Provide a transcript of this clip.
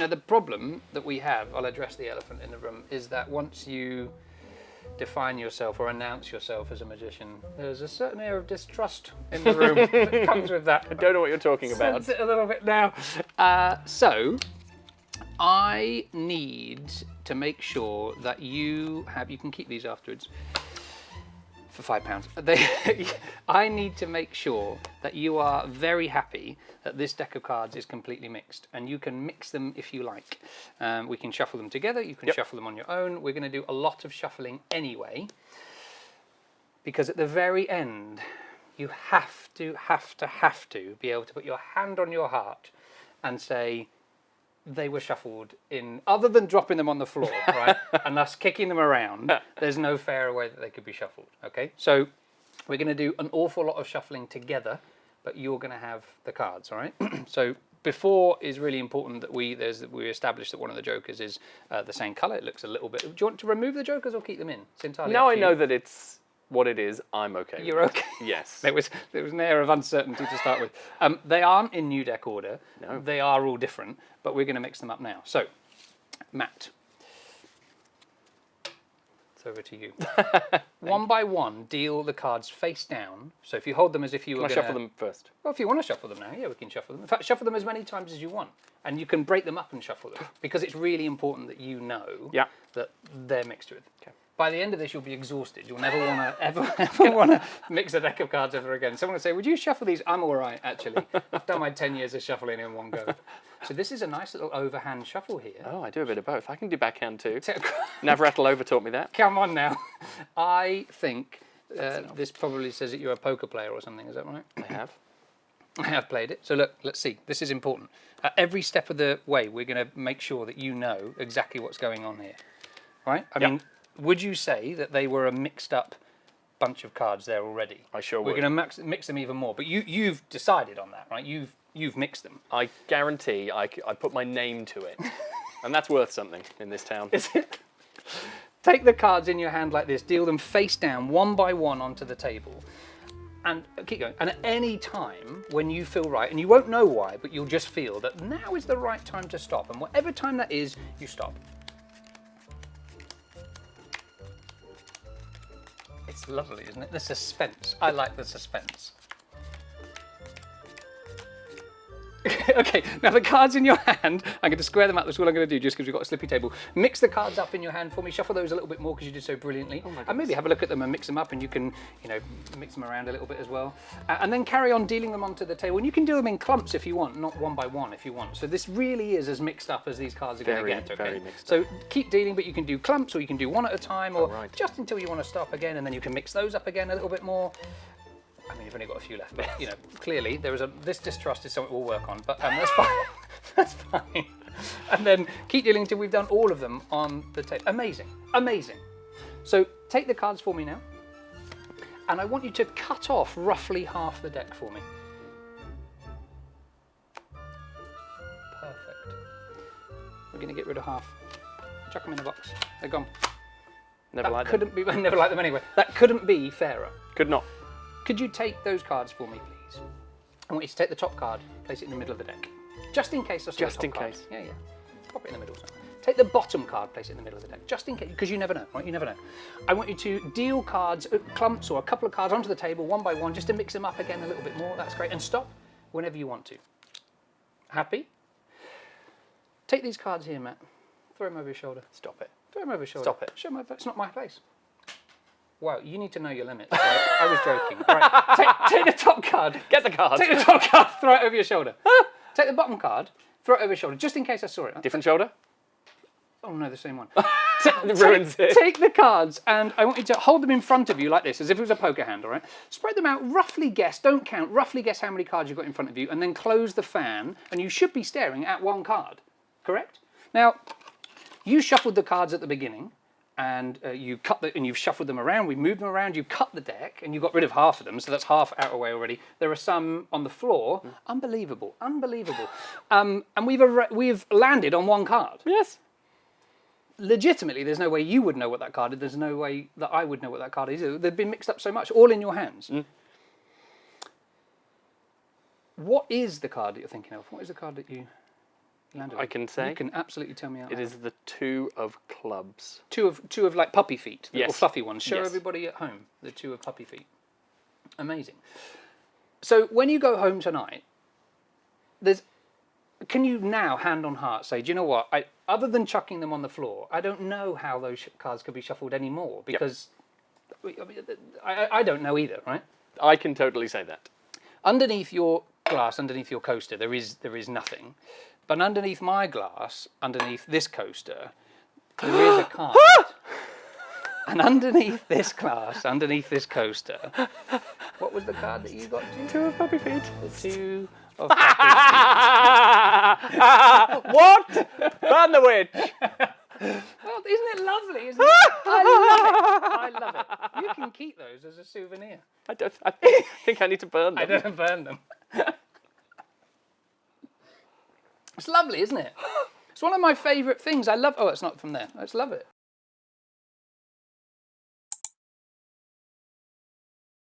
Now, the problem that we have, I'll address the elephant in the room, is that once you define yourself or announce yourself as a magician, there's a certain air of distrust in the room that comes with that. I don't know what you're talking about. Sense it a little bit now. So, I need to make sure that you can keep these afterwards for £5. I need to make sure that you are very happy that this deck of cards is completely mixed, and you can mix them if you like. We can shuffle them together, you can shuffle them on your own. We're going to do a lot of shuffling anyway, because at the very end, you have to be able to put your hand on your heart and say, they were shuffled in, other than dropping them on the floor, right, and us kicking them around, there's no fairer way that they could be shuffled, okay? So we're going to do an awful lot of shuffling together, but you're going to have the cards, all right? So before is really important that we establish that one of the jokers is the same colour. It looks a little bit... Do you want to remove the jokers or keep them in? It's entirely Now up I to know you. that it's what it is, I'm okay. You're okay? Yes. There was an air of uncertainty to start with. They aren't in new deck order. No. They are all different, but we're going to mix them up now. So, Matt, it's over to you. One by one, deal the cards face down. So if you hold them as if you were Can I shuffle them first? Well, if you want to shuffle them now, yeah, we can shuffle them. In fact, shuffle them as many times as you want. And you can break them up and shuffle them, because it's really important that you know that they're mixed with. Okay. By the end of this, you'll be exhausted. You'll never want to ever want to mix a deck of cards ever again. Someone will say, would you shuffle these? I'm all right, actually. I've done my 10 years of shuffling in one go. So this is a nice little overhand shuffle here. Oh, I do a bit of both. I can do backhand too. Navrattle over taught me that. Come on now. I think this probably says that you're a poker player or something. Is that right? I have played it. So look, let's see. This is important. At every step of the way, we're going to make sure that you know exactly what's going on here. Right? I mean, would you say that they were a mixed up bunch of cards there already? I sure would. We're going to mix them even more. But you've decided on that, right? You've mixed them. I guarantee I put my name to it. And that's worth something in this town. Is it? Take the cards in your hand like this, deal them face down, one by one onto the table. And keep going. And at any time when you feel right, and you won't know why, but you'll just feel that now is the right time to stop. And whatever time that is, you stop. It's lovely, isn't it? The suspense. I like the suspense. Okay, now the cards in your hand, I'm going to square them up. That's all I'm going to do, just because we've got a slippy table. Mix the cards up in your hand for me. Shuffle those a little bit more because you did so brilliantly. And maybe have a look at them and mix them up, and you can, mix them around a little bit as well. And then carry on dealing them onto the table. And you can do them in clumps if you want, not one by one if you want. So this really is as mixed up as these cards are going to get. Okay? Very mixed So keep dealing, but you can do clumps, or you can do one at a time, or just until you want to stop again, and then you can mix those up again a little bit more. I mean, you've only got a few left, but clearly this distrust is something we'll work on. But that's fine. That's fine. And then keep dealing until we've done all of them on the table. Amazing, amazing. So take the cards for me now, and I want you to cut off roughly half the deck for me. Perfect. We're going to get rid of half. Chuck them in the box. They're gone. Never liked them. Never liked them anyway. That couldn't be fairer. Could not. Could you take those cards for me, please? I want you to take the top card, place it in the middle of the deck. Just in case I saw the top card. Just in case? Yeah. Pop it in the middle somewhere. Take the bottom card, place it in the middle of the deck. Just in case, because you never know, right? You never know. I want you to deal cards, clumps or a couple of cards onto the table, one by one, just to mix them up again a little bit more. That's great. And stop whenever you want to. Happy? Take these cards here, Matt. Throw them over your shoulder. Stop it. Throw them over your shoulder. Stop it. Show my, it's not my place. Wow, you need to know your limits. Right? I was joking. All right, take the top card. Get the card. Take the top card, throw it over your shoulder. Take the bottom card, throw it over your shoulder, just in case I saw it. Different shoulder? Oh no, the same one. Ruins it. Take the cards, and I want you to hold them in front of you like this, as if it was a poker hand, all right? Spread them out, roughly guess, don't count, roughly guess how many cards you've got in front of you, and then close the fan, and you should be staring at one card, correct? Now, you shuffled the cards at the beginning, and you've shuffled them around, we moved them around, you cut the deck, and you got rid of half of them, so that's half out of the way already. There are some on the floor. Unbelievable, unbelievable. And we've landed on one card. Yes. Legitimately, there's no way you would know what that card is, there's no way that I would know what that card is. They've been mixed up so much, all in your hands. What is the card that you're thinking of? What is the card that you... Landed I can say. You can absolutely tell me out. It is the 2 of clubs. Two of like puppy feet, the little Yes. fluffy ones. Show Yes. everybody at home the 2 of puppy feet. Amazing. So when you go home tonight, can you now, hand on heart, say, do you know what? Other than chucking them on the floor, I don't know how those cards could be shuffled anymore because I don't know either, right? I can totally say that. Underneath your glass, underneath your coaster, there is nothing. But underneath my glass, underneath this coaster, there is a card. And underneath this glass, underneath this coaster, what was the card that you got to? 2 of puppy feet. The 2 of puppy feet. What? Burn the witch. Well, isn't it lovely? Isn't it? I love it. You can keep those as a souvenir. I think I need to burn them. I don't burn them. It's lovely, isn't it? It's one of my favourite things. I love. Oh, it's not from there. I just love it.